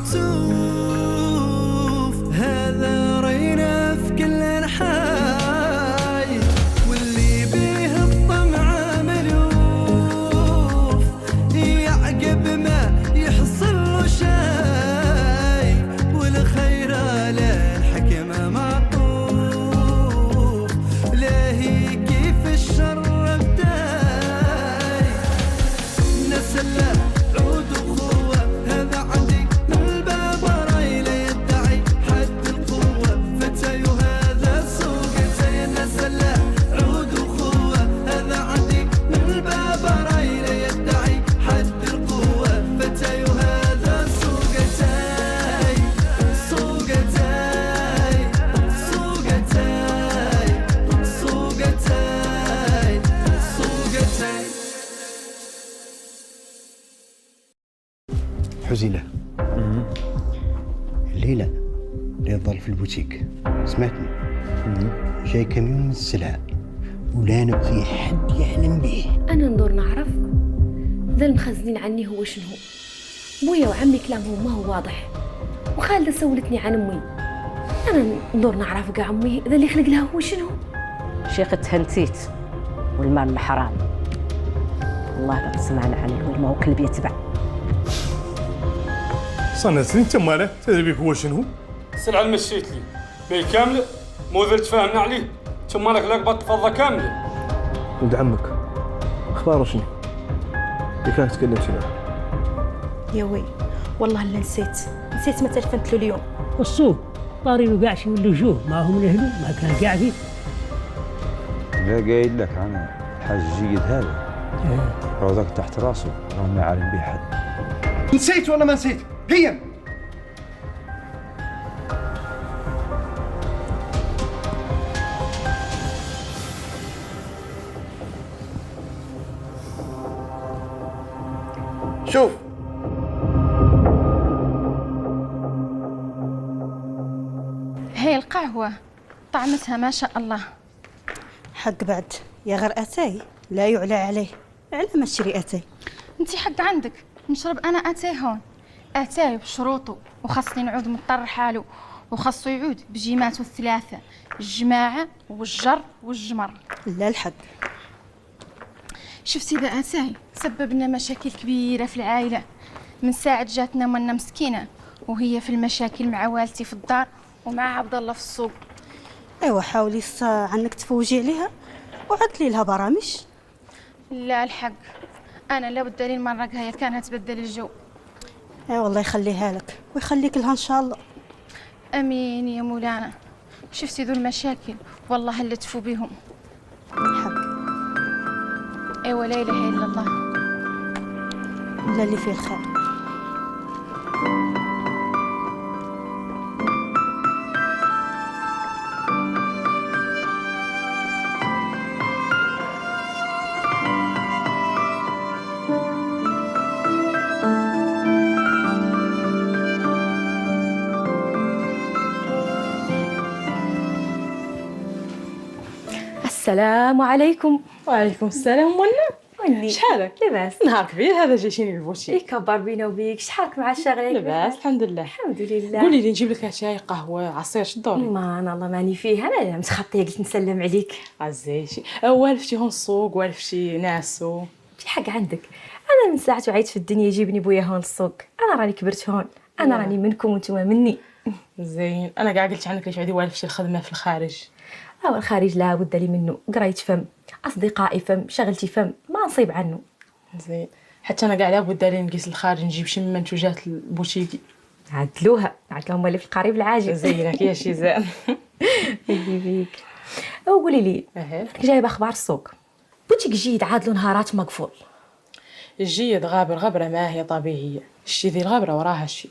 مكتوف، هذا رينا في كل انحاي، واللي بيه الطمع ملوف، يعقب ما يحصل له شاي، والخير على الحكمة معطوف، ليه كيف الشر بداي، نسلا عود أخوة، هذا عندي من الباب راي لا يدعي حد القوة، فتاي وهذا سوقتي، نسلا عود أخوة، هذا عندي من الباب راي لا يدعي حد القوة، فتاي وهذا سوقتي سوقتي سوقتي سوقتي سوقتي. حزيلة الليلة يظل في البوتيك، سمعتني؟ جاي كميون من السلعة ولا نبغي حد يعلم به. أنا ندور نعرف ذا المخزنين عني هو شنو. بويا وعمي كلامهم ما هو واضح، وخالدة سولتني عن أمي. أنا ندور نعرف قا عمي ذا اللي خلق لها هو شنو. شيختها نسيت والمال حرام، والله لا تسمعنا عليه ما هو كلب يتبع. صنعتني انت ماله تدري بيك هو شنو؟ السلعة اللي مشيت لي بي كاملة مو ذا تفاهمنا عليه، ثم مالك لقبة فضة كاملة. ولد عمك اخباره شنو؟ اللي كانت تكلمت معه. يا وي والله اللي نسيت ما تلفنت له اليوم. والسوق طاري له قاعش واللجوه ما هم من اهله ما كان قاعد فيه. لا قايل لك عن الحاج الجيد هذا روضك تحت راسه لو ما يعلم به حد. نسيت ولا ما نسيت؟ قيم شوف هي القهوة طعمتها ما شاء الله. حق بعد يا غير أتاي لا يعلى عليه، على ما اشتري أتاي. انتي حق عندك نشرب انا اتاي هون، اتاي بشروطه، وخاصني نعود مضطر حاله، وخاصو يعود بجيماته الثلاثة، الجماعة والجر والجمر. لا الحق شفتي ذا اتاي سبب لنا مشاكل كبيرة في العائلة من ساعة جاتنا منا مسكينة وهي في المشاكل مع والدتي في الدار ومع عبد الله في السوق. ايوا حاولي عنك تفوجي عليها وعدلي لها برامج. لا الحق انا لابد لي المرة هي كانت تبدل الجو. اي والله يخليها لك ويخليك لها ان شاء الله. امين يا مولانا. شفتي ذو المشاكل والله اللي تفو بيهم. حق ايوا لا اله الا الله. ولا اللي فيه الخير. السلام عليكم. وعليكم السلام. وني شحالك؟ لاباس. نهار كبير هذا جيتيني للبوتيك. يكبر بينا وبيك. شحالك مع الشغل؟ لاباس الحمد لله. الحمد لله. قولي لي نجيب لك شاي قهوه عصير شدوري. ما انا الله ماني فيه، انا متخطيه قلت نسلم عليك. عزيزي والفتي هون السوق والفتي ناس في حق عندك. انا من ساعه وعيت في الدنيا يجيبني بويا هون السوق. انا راني كبرت هون، انا راني منكم وانتم مني. زين انا قاعد قلت عنك ليش عندي والفتي الخدمه في الخارج. الخارج لا بد لي منه، قريت فم، اصدقائي فم، شغلتي فم، ما نصيب عنه. زين حتى انا قاعد لابد لي نقيس الخارج نجيب شي من منتوجات البوتيكي. عدلوها هم اللي في القريب العاجل. زينك يا شي زين. يجيبيك. قولي لي جايبه اخبار السوق. بوتيك جيد عاد له نهارات مقفول. الجيد غابر غبره ما هي طبيعيه، الشي ذي الغبره وراها الشي.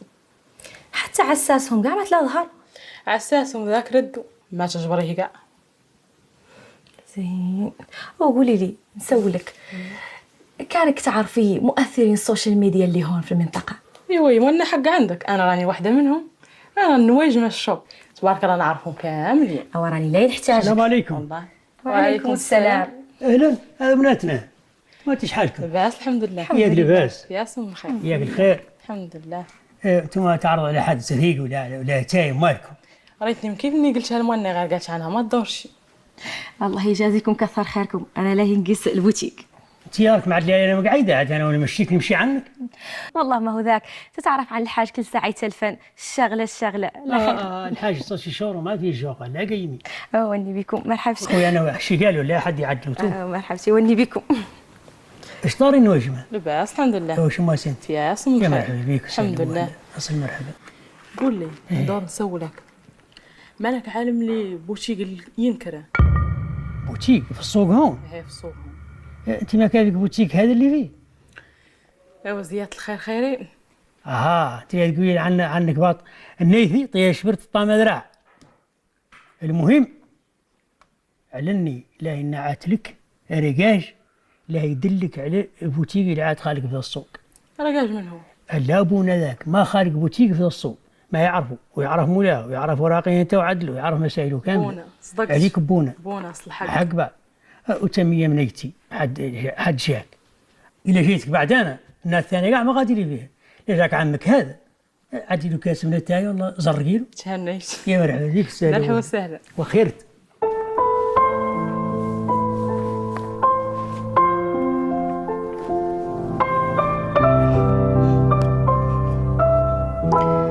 حتى عساسهم كاع ما تلاظهر. عساسهم ذاك ردوا ما تجبريه كاع. زين قولي لي نسولك، كانك تعرفي مؤثرين السوشيال ميديا اللي هون في المنطقه؟ ايوه وانا حق عندك، انا راني واحده منهم. انا النواجم الشوب تبارك الله نعرفهم كاملين. او راني لا نحتاج. السلام عليكم. والله وعليكم السلام. اهلا هذا بناتنا. ما تشحالكم؟ لاباس الحمد لله. ياك لاباس؟ ياسم بخير. ياك الخير؟ الحمد لله. انتم تعرضوا على حد زريق ولا تايم مالكم. ريتني كيف اني قلتها لموني غير قالت عنها ما تدورش. الله يجازيكم كثر خيركم، انا لاهي نقيس البوتيك. انت ياك معدلي انا مقعده عاد انا ونمشيك نمشي عنك. والله ما هو ذاك، تتعرف عن الحاج كل ساعه يتلفن الشغله الحاج صار شي شهور وما في جوقه لا قيمي. وني بكم مرحبا. خويا انا وحشي قالوا لا حد يعدلوا تو. مرحبا وني بكم. ايش طاري النوجمه؟ لاباس الحمد لله. واش ما سنت؟ ياس يا مرحبا بك. الحمد لله. اصل مرحبا. قول لي ندور نسولك، مالك عالم لي بوتيك ينكره؟ بوتيك في السوق هون؟ هي في السوق هون. انت ما كان لك بوتيك هذا اللي فيه؟ ايوا زيادة الخير خيرين. تبي تقولي عنك باط النيثي طيا شبرت الطامة ذراع. المهم علني لا ينعت لك رقاج لا يدلك على البوتيك اللي عاد خالق في السوق. رقاج من هو؟ لا ابونا ذاك ما خالق بوتيك في السوق، ما يعرفه ويعرف مولاه ويعرف وراقيته وعدله ويعرف مسائله كامله. بونا صدقت. عليك بونا. بونا اصل حق بعد. وتمية منيتي حد جاك. إلا جيتك بعد أنا الناس الثانية كاع ما غادي لي فيها. لا جاك عمك هذا عدي له كاس من التاي والله زرقي له. تهنيت. يا مرحبا بك السلام. مرحبا وسهلا. وخيرت.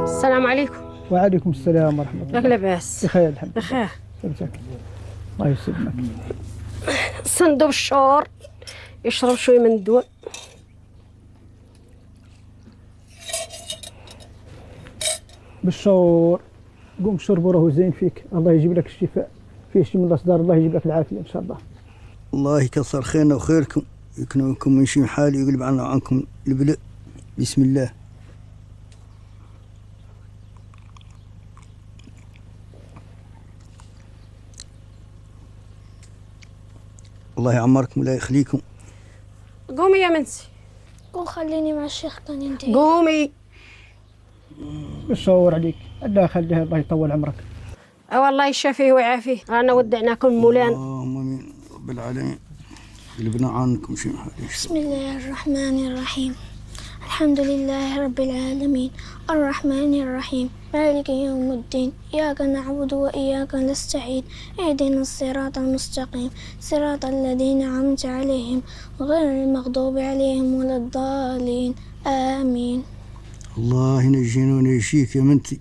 السلام عليكم. وعليكم السلام ورحمة الله. لك لاباس؟ بخير الحمد لله. بخير. الله يسلمك. صندوق الشعور يشرب شوي من الدواء. بالشعور قوم شربوا راهو زين فيك، الله يجيب لك الشفاء، فيه شي من الأصدار الله يجيب لك العافية إن شاء الله. الله يكثر خيرنا وخيركم، يكنوكم من شي حال يقلب عنا وعنكم البلاء. بسم الله. الله يعمركم ولا يخليكم. قومي يا منسي. قوم خليني مع الشيخ كان ينتهي. قومي. بالشعور عليك، الله يخليها الله يطول عمرك. والله يشافيه ويعافيه، أنا ودعناكم مولان. اللهم آمين رب العالمين. قلبنا عنكم شي حال. بسم الله الرحمن الرحيم. الحمد لله رب العالمين الرحمن الرحيم مالك يوم الدين إياك نعبد وإياك نستعين اهدنا الصراط المستقيم صراط الذين أنعمت عليهم غير المغضوب عليهم ولا الضالين آمين. الله ينجينا ونجيك يا منتي،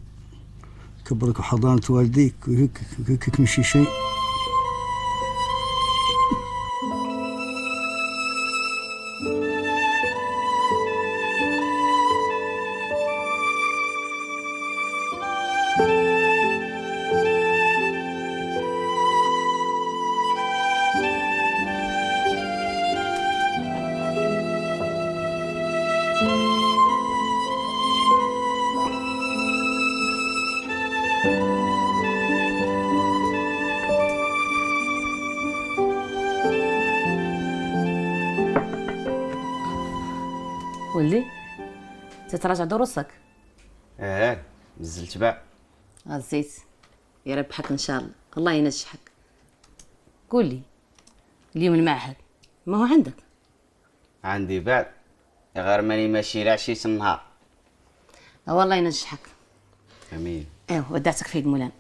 كبرك وحضانة والديك ويهكك من شي شيء. ولي تتراجع دروسك؟ نزلت باع. زيت يربحك ان شاء الله، الله ينجحك. قول لي اليوم المعهد ما هو عندك؟ عندي بعد غير ماني ماشي لعشية النهار. والله ينجحك. امين. ودعتك في المولان.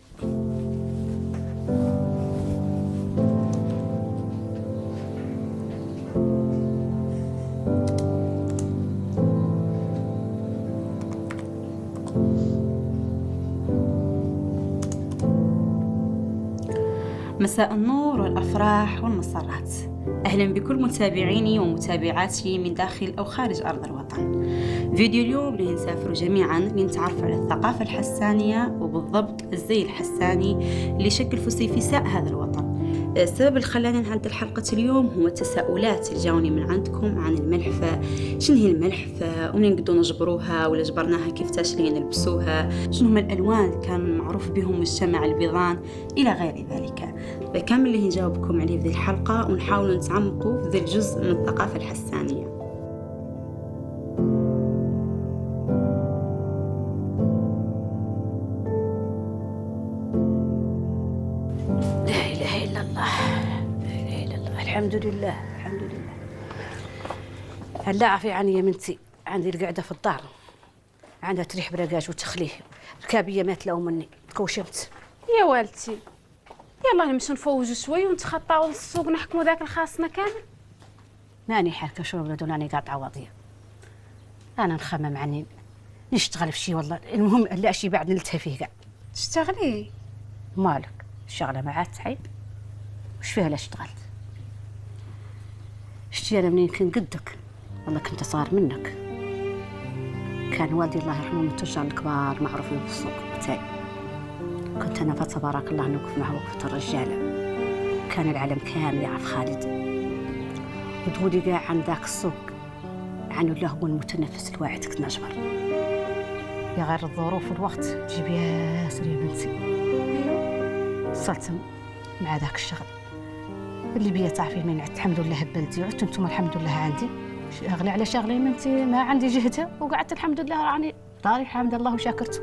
مساء النور والأفراح والمسرات، أهلا بكل متابعيني ومتابعاتي من داخل أو خارج أرض الوطن. فيديو اليوم اللي نسافر جميعا لنتعرف على الثقافة الحسانية وبالضبط الزي الحساني اللي يشكل فسيفساء هذا الوطن. السبب اللي خلاني نعدل حلقة اليوم هو التساؤلات اللي جاوني من عندكم عن الملحفة. شنو هي الملحفة ومنين نقدروا نجبروها ولا جبرناها كيف تاشلين نلبسوها، شنو هما الألوان اللي كان معروف بهم مجتمع البيضان إلى غير ذلك. كامل اللي نجاوبكم عليه في ذي الحلقة ونحاول نتعمقوا في ذي الجزء من الثقافة الحسانية. الحمد لله الحمد لله. هلا عافية عني يا بنتي، عندي القعدة في الدار عندها تريح برقاج وتخليه. ركابيه مات لو مني تكوشمت. يا والدتي يلا نمشي نفوجوا شوي ونتخطاو للسوق نحكموا ذاك الخاصنا كامل. ماني حاكه شرب ولاد وراني قاطعه وضيع. انا نخمم عني نشتغل في شي والله. المهم لا شي بعد نلتهي فيه كاع. تشتغلي؟ مالك الشغله معاه تعيب. وش فيها لا اشتغلت؟ شتي انا منين كنت قدك والله كنت صغار منك. كان والدي الله يرحمه من التجار الكبار معروفين في السوق تاعي. كنت انا فتبارك الله نوقف معه وقفة الرجاله. كان العالم كامل يعرف خالد. ودولي كاع عن ذاك السوق عنو الله هو المتنفس الواعد كنت نجبر. يا غير الظروف والوقت تجيب ياسر يا بنتي. وصلت مع ذاك الشغل اللي بيا تعرفي من عدت الحمد لله ببلدي وعدت انتم الحمد لله عندي. شاغله على شغلي ما انت ما عندي جهده وقعدت الحمد لله راني طاري الحمد لله وشاكرته.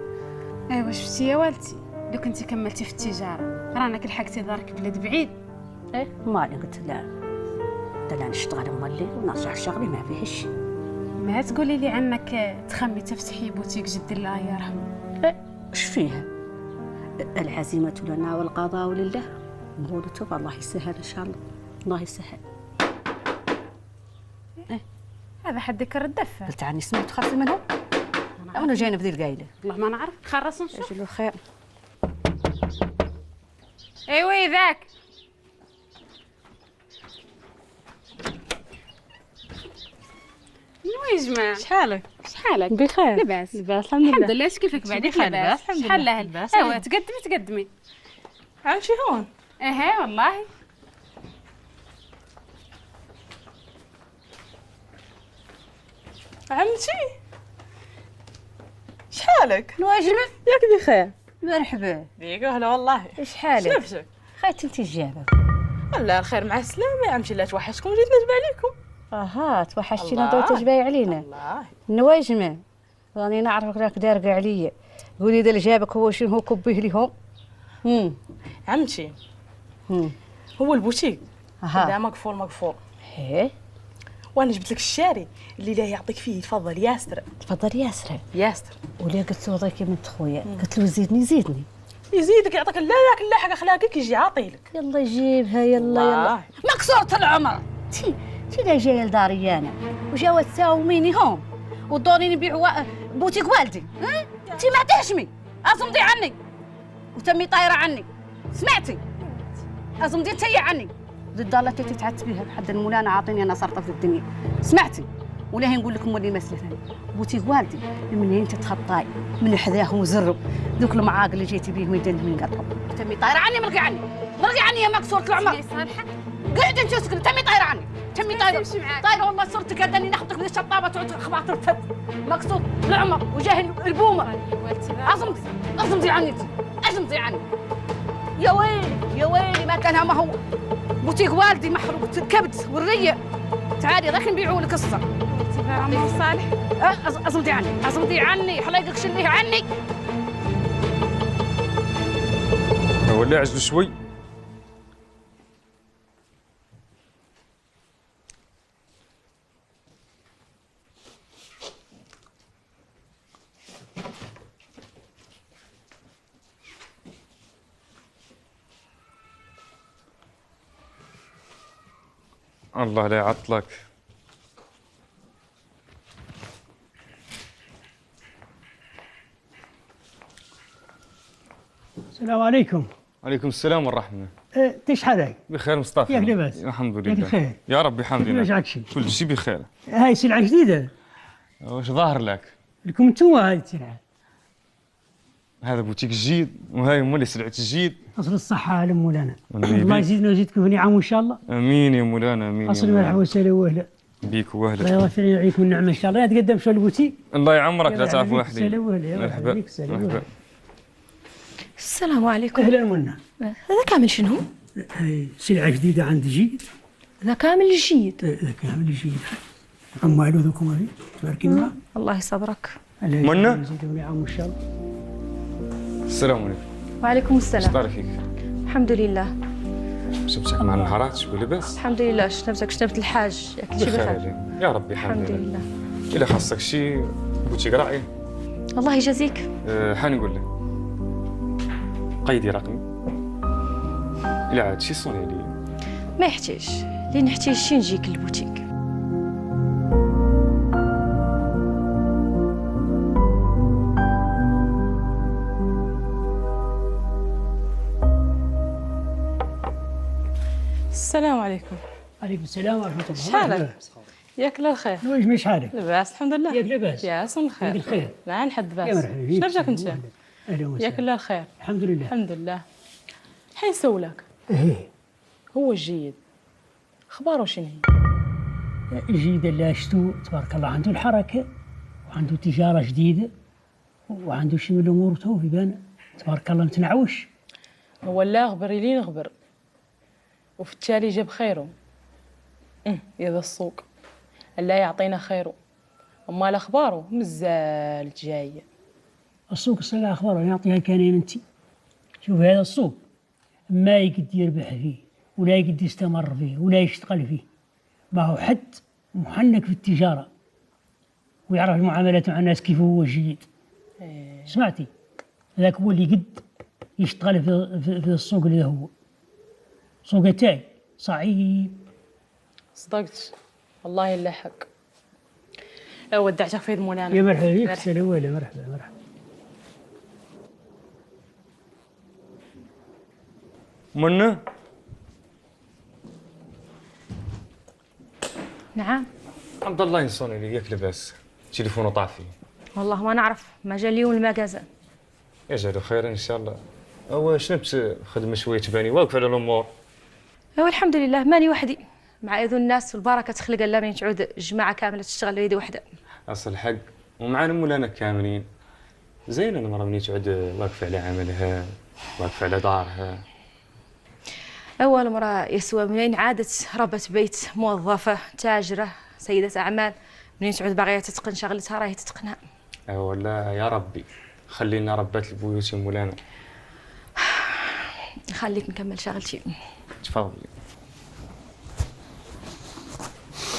ايوا شفتي يا والدتي لو كنتي كملتي في التجاره رانك لحقتي دارك بلاد بعيد. ايه مالي قلت لا نشتغل مولي ونرجع لشغلي ما فيهش. ما تقولي لي عنك تخمي تفتحي بوتيك جدي الله يرحمه. ايه اش فيها؟ العزيمه لنا والقضاء لله. نقولوا توب الله يسهل ان شاء الله. الله يسهل. إيه؟ هذا حدك الدفه. قلت عني سمعت خاصي منهم؟ انا جاينا في ذي القايله. والله ما نعرف خرص نشوف. اجل الخير. ايوا ذاك يا جماعه شحالك؟ شحالك؟ بخير. لاباس الحمد لله. اش كيفك بعدك؟ لاباس شحال لها؟ ايوا تقدمي عمشي هون. اها والله عمتي شحالك؟ نواجمة ياك بخير. مرحبا بيك اهلا والله. ايش حالك؟ شنفسك؟ خايتي انت الجابه. والله الخير مع السلامه يا عمتي. لا توحشكم جيت نجبع عليكم. اها توحشتينا دو تجباي علينا. الله نواجمة راني نعرفك راك دارقه عليا. قولي ذا اللي جابك هو شنو هو كبيه ليهم. عمتي هو البوتيك لا مقفول. ايه وانا جبت لك الشاري اللي لا يعطيك فيه. تفضل ياسر. تفضل ياسر. ولا قلت له ضيكي من خويا قلت له زيدني يزيدك يعطيك الله لك الله حق اخلاقك يجي عاطيلك. يلا يجيبها يلا مكسورة العمر. تي لا جايه لداري انا وجاوة تساوميني هون وتدوريني نبيع بوتيك والدي. انت ما تهشمي ازمضي عني وتمي طايره عني. سمعتي؟ ازمضي تيا عني. ضد الله تي تتعتبيها حد المولانا عاطيني انا صرطه في الدنيا. سمعتي؟ ولا هي نقول لكم ولي مسألة بوتيك والدي من هين تتخطاي من حذاهم وزروا ذوك المعاق اللي جيتي بيهم يدنهم ينقطعوا. تمي طايره عني مرقي عني يا مكسورة العمر. قعد انت اسكت. تمي طايره عني تمي طايره والله صرتك هداني نخبطك من الشطابه تعود خباط الفت مكسور العمر وجاه البومه. ازمضي عني ازمضي عني. يا ويلي ما كان ما هو بوتيك والدي محروق الكبد والريه. تعالي راك نبيعوا لك قصه. عمي صالح ازمضي عني حلايقك شليه عني. ولي عجل شوي. الله لا يعطلك. السلام عليكم. وعليكم السلام والرحمة. تيش حالك؟ بخير مصطفى. ياك لاباس؟ الحمد لله. ياك بخير؟ يا ربي الحمد لله. واش عكشي؟ كل شيء بخير. هاي سلعة جديدة. واش ظاهر لك؟ لكم انتوما هاي السلعة. هذا بوتيك جديد وهاي مولي سلعة جديد. أصل الصحة لمولانا. الله يزيدنا ويزيدكم في نعم إن شاء الله. امين يا مولانا امين. أصل مرحبا وسهلا وأهلا. بيك واهلا. الله يوفقنا ويعيكم النعمة إن شاء الله. تقدم شو البوتيك. الله يعمرك لا تعرف وحدي. سهلا وأهلا. مرحبا. السلام عليكم. أهلا منى. هذا كامل شنو؟ هاي سلعة جديدة عند جيد. ذا كامل جيد. ذا كامل جيد. أما علو ذوكم هاي تبارك الله. الله يصبرك. منى. يزيدكم نعم إن شاء الله. السلام عليكم. وعليكم السلام. اش طار فيك؟ الحمد لله. شفتك مع النهارات شو لاباس؟ الحمد لله. شنبت الحاج ياك تجي بخير. يا ربي الحمد لله. إلا خاصك شي بوتيك راعي. الله يجازيك. حاني نقول لك قيدي رقمي إلا عاد شي صوني لي. ما يحتاج، اللي نحتاج شي نجيك للبوتيك. السلام عليكم. عليكم السلام ورحمة الله. شحالك؟ ياك لا الخير. نويج شحالك؟ لاباس الحمد لله. ياك لاباس؟ ياس الخير. ياك الخير. لا نحد باس. يا مرحبا بك. شنو رجاك انت؟ اهلا وسهلا. ياك لا الخير. الحمد لله. الحمد لله. حين نسولك. ايه هو الجيد اخباره شنو هي؟ الجيد اللي شتو تبارك الله عنده الحركة وعنده تجارة جديدة وعنده شي من الأمور تو يبان تبارك الله متنعوش. هو لا غبر لي نغبر وفي التالي جاب خيره. يا ذا السوق لا يعطينا خيره، اما الاخباره مازال جايه. السوق الصلاة أخباره يعطيها كانين انت. شوف هذا السوق ما يقد يربح فيه ولا يقد يستمر فيه ولا يشتغل فيه، ما هو حد محنك في التجارة ويعرف المعاملات مع الناس كيف هو الجيد. سمعتي؟ هذاك هو اللي قد يشتغل في السوق اللي هو سوق تاعي صعيب. صدقت والله الا حق. ودعتك في مولانا. يا مرحبا بك سلوى. مرحبا مرحبا. منى نعم. عبد الله ينصوني لي ياك لاباس؟ تليفونه طافي. والله ما نعرف، ما جا اليوم المكازان. يجعلوا خيرا ان شاء الله. هو شنو خدمه شويه تباني واقف على الامور. هو الحمد لله ماني وحدي، مع اذن الناس والبركه تخلق الا من تعود جماعه كامله تشتغل بيدي وحده. اصل الحق ومعانا مولانا كاملين. زين انا مرة مني تعود واقفه على عملها واقفه على دارها. اول مره يسوى منين عادت ربة بيت موظفه تاجره سيده اعمال، منين تعود باغيه تتقن شغلتها راهي تتقنها. ولا يا ربي خلينا ربات البيوت يا مولانا. خليك نكمل شغلتي. تفضلي.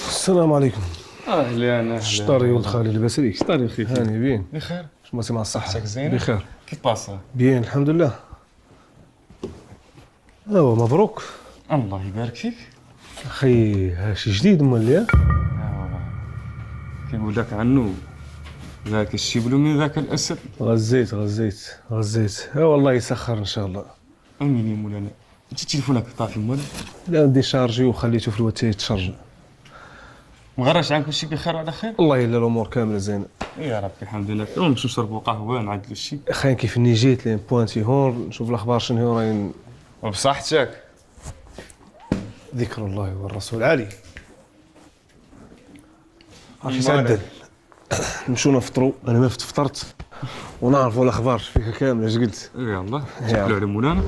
السلام عليكم. اهلا اهلا. شطاري ولد خالي لاباس عليك؟ شطاري اخي. هاني بين. بخير. شماسي مع الصحة؟ صحتك زينة؟ بخير. كيف باسا؟ بيان الحمد لله. ايوا مبروك. الله يبارك فيك. اخي هاشي جديد مولي. كيقول لك عنه ذاك الشبل من ذاك الاسد. غزيت. والله يسخر ان شاء الله. امين يا مولانا. انت تليفونك طافي مولانا؟ لا ندي شارجي وخليته في الواتي يتشرج. مغرش عنك كلشي بخير وعلى خير؟ الله يلا الامور كامله زينه. يا ربي الحمد لله. نمشيو نشربوا قهوه نعدلوا الشيء. اخي كيف اني جيت لين بوانتي هون نشوف الاخبار شنو راين. وبصحتك. ذكر الله والرسول علي. عرفتي يسعدل. نمشيو نفطروا، انا ما فطرت ونعرفوا الاخبار فيك كامله. اش قلت؟ يلا نتكلوا على مولانا.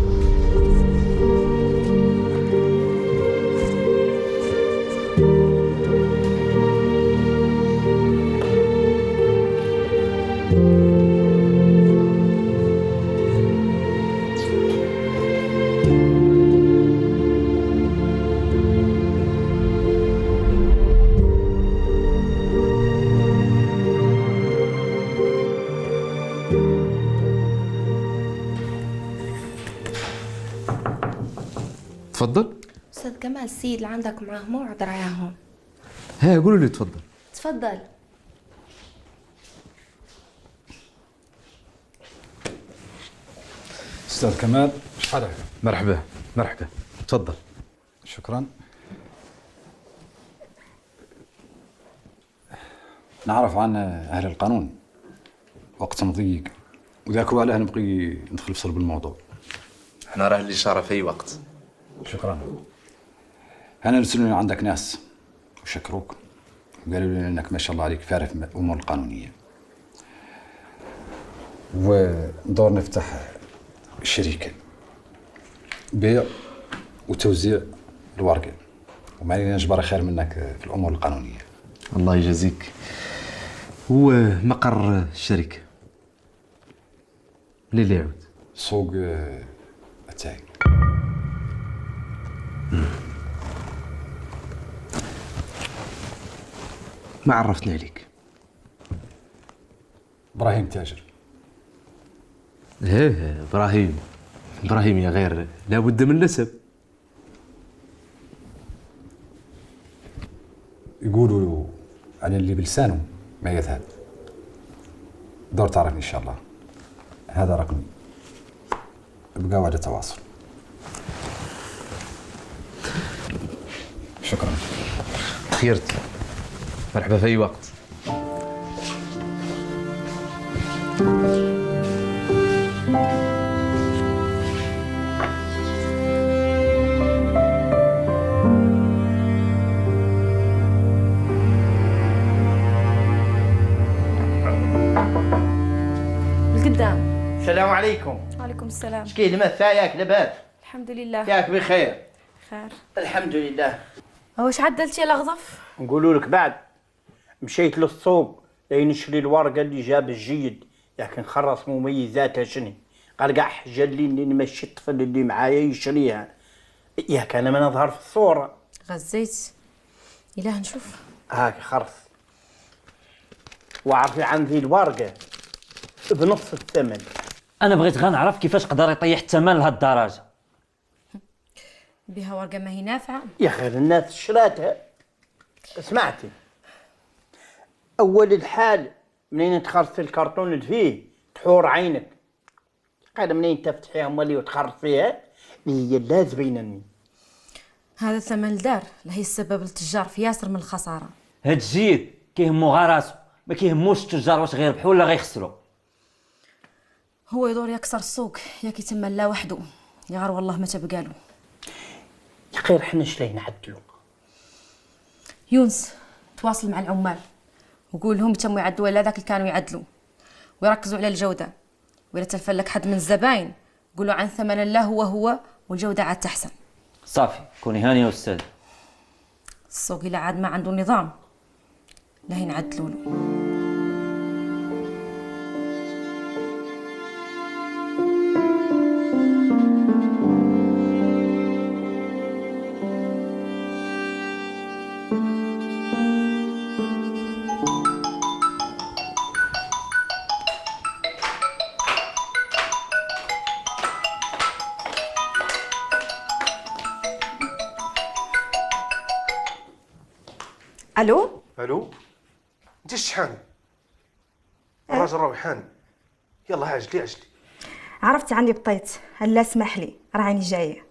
تفضل. أستاذ كمال السيد اللي عندك معاه موعد رايح هون. ها قولوا لي تفضل. تفضل. أستاذ كمال شحالك؟ مرحبا مرحبا تفضل. شكرا. نعرف عن أهل القانون وقت ضيق وذاك هو علاه نبغي ندخل في صلب الموضوع. احنا راه الإشارة في أي وقت. شكرا. أنا رسلوني عندك ناس وشكروك وقالوا لي انك ما شاء الله عليك فارغ في الامور القانونيه، وندور نفتح شركه بيع وتوزيع الورقه، وما علينا نجبر خير منك في الامور القانونيه. الله يجازيك. هو مقر الشركه منين اللي يعود؟ سوق اتاي. ما عرفتني عليك. ابراهيم تاجر. ايه ابراهيم يا غير لابد من نسب. يقولوا على اللي بلسانه ما يذهب. دور تعرفني ان شاء الله. هذا رقمي. ابقى على تواصل. شكرا. خيرتي. مرحبا في اي وقت. القدام. السلام عليكم. وعليكم السلام. شكي لمثا ياك لاباس؟ الحمد لله. ياك بخير؟ خير. الحمد لله. واش عدلتي يا الغضف؟ نقولوا لك بعد مشيت للسوق نشري الورقه اللي جاب الجيد، ياك نخلص مميزاتها شنو. قال كاع حجه اللي نمشي الطفل اللي معايا يشريها، ياك انا ما نظهر في الصوره. غزيت. إله نشوف. هاك خرص. وعرفي عندي الورقه بنص الثمن. انا بغيت غير نعرف كيفاش قدر يطيح الثمن لهالدرجه. بها ورقه ما هي نافعه. يا خير الناس شراتها. سمعتي؟ اول الحال منين تخرصي الكرتون اللي فيه تحور عينك. قال منين تفتحيها مالي وتخرصيها هي لا زبينني. هذا ثمن الدار لا هي السبب للتجار في ياسر من الخساره. هاد الجيد كيهمو غير راسو، ما كيهموش التجار واش غيربحوا ولا غيخسروا. هو يدور يكسر السوق يا كيتمن لا وحده، يا غير والله ما تبقى له. يا خير حنا شلي نعدلو. يونس تواصل مع العمال وقول لهم يتموا يعدلوا على ذاك اللي كانوا يعدلوا ويركزوا على الجوده، وإلا تلفل لك حد من الزباين قولوا عن ثمن لا هو والجوده عاد تحسن. صافي كوني هانيه استاذ. السوق إلا عاد ما عنده نظام لا هي نعدلوا له. الو انت الشحاني؟ الراجل روحاني. يلا عجلي. عرفتي عندي بطيت، هلا اسمح لي راني جايه.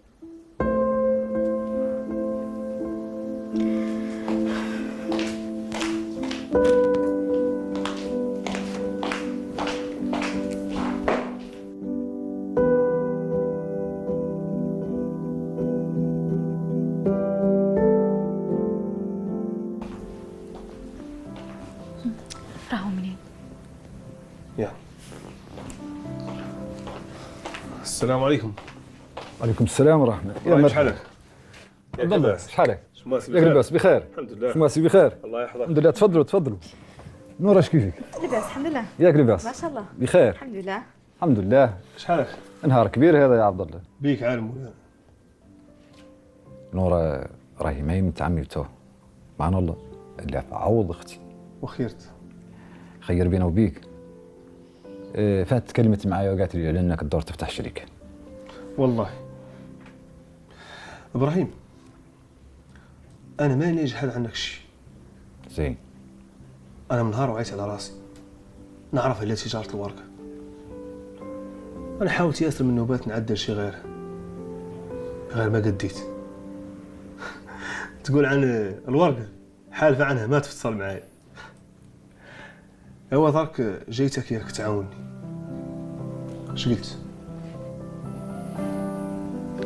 راهو منين؟ يا السلام عليكم. وعليكم السلام ورحمه الله. يا شحالك؟ الله شحالك؟ شماسي ياك لاباس بخير؟ الحمد لله. شماسي بخير؟ الله يحفظك. الحمد لله. تفضلوا. نورا اش كيفك؟ لاباس الحمد لله. ياك لاباس؟ ما شاء الله. بخير؟ الحمد لله. الحمد لله. شحالك؟ نهار كبير هذا يا عبد الله. بيك عالم ولا؟ نورا راهي ما متعملته معنا الله اللي عوض اختي. وخيرت. خير بينا وبيك. فات تكلمت معايا وقالت لي على انك تدور تفتح شركه. والله ابراهيم انا ماني نجحد عنك شيء. زين. انا من نهار وعيت على راسي نعرف الا تجاره الورقه. انا حاولت ياسر من نوبات نعدل شي غير ما قديت. تقول عن الورقه حالفه عنها ما تفصل معايا. هو ذاك جيتك ياك تعاوني. اش قلت؟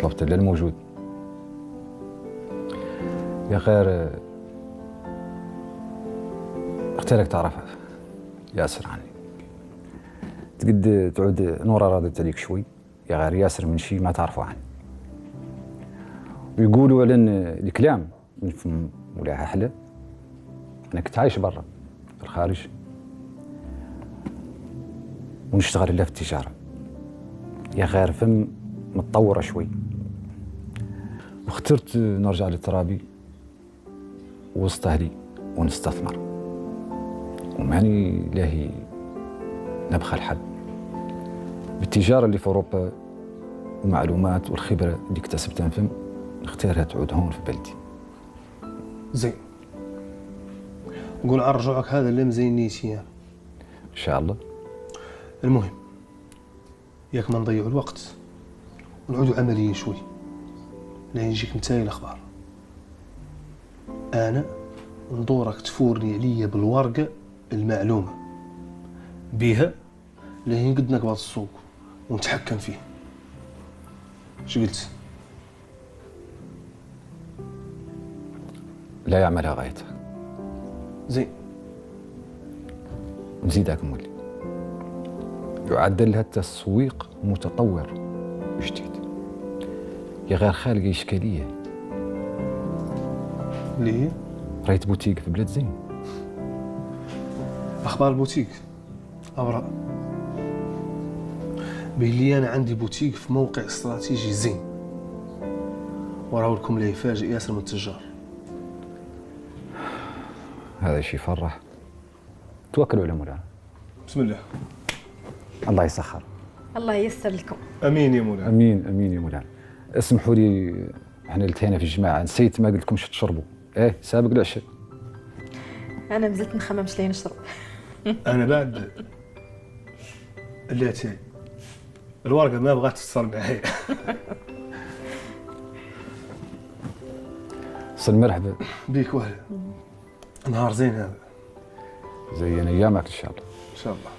طلبت له الموجود. يا خير اختارك تعرفها ياسر عني. تقد تعود نورا راضت عليك شوي، يا غير ياسر من شي ما تعرفوا عني. ويقولوا على ان الكلام من فم ولا احلى انك تعايش برا في الخارج ونشتغل الا في التجاره. يا غير فم متطوره شوي، واخترت نرجع لترابي وسط اهلي ونستثمر. وماني لاهي نبخى الحل بالتجارة اللي في أوروبا ومعلومات والخبرة اللي اكتسبتها فم، نختارها تعود هون في بلدي. زين، نقول على رجوعك هذا اللي مزين نيتي يعني. إن شاء الله. المهم ياك ما نضيعوا الوقت ونعودوا عمليين شوي، لا يجيك نتايا الأخبار. أنا ندورك تفورني عليا بالورقة المعلومة بها اللي نقد نقبض السوق ونتحكم فيه. شو قلت؟ لا يعملها غايتك. زين. نزيدك مولي، يعدل لها التسويق متطور وجديد، يا غير خالق إشكالية. اللي هي؟ رأيت بوتيك في بلاد زين. أخبار البوتيك أوراق. بين لي أنا عندي بوتيك في موقع استراتيجي زين، وراه لكم ليه فاجئ ياسر من التجار. هذا شيء يفرح. توكلوا على مولانا. بسم الله. الله يسخر. الله ييسر لكم. امين يا مولانا. امين امين يا مولانا. اسمحوا لي، احنا التهينا في الجماعه، نسيت ما قلت لكمش تشربوا. سابق العشاء. انا مازلت نخممش لين نشرب. انا بعد اللي تاعي الورقه ما بغات تتصل معايا. صل مرحبا بيك وهلا. نهار زين هذا. زين ايامك ان شاء الله. ان شاء الله.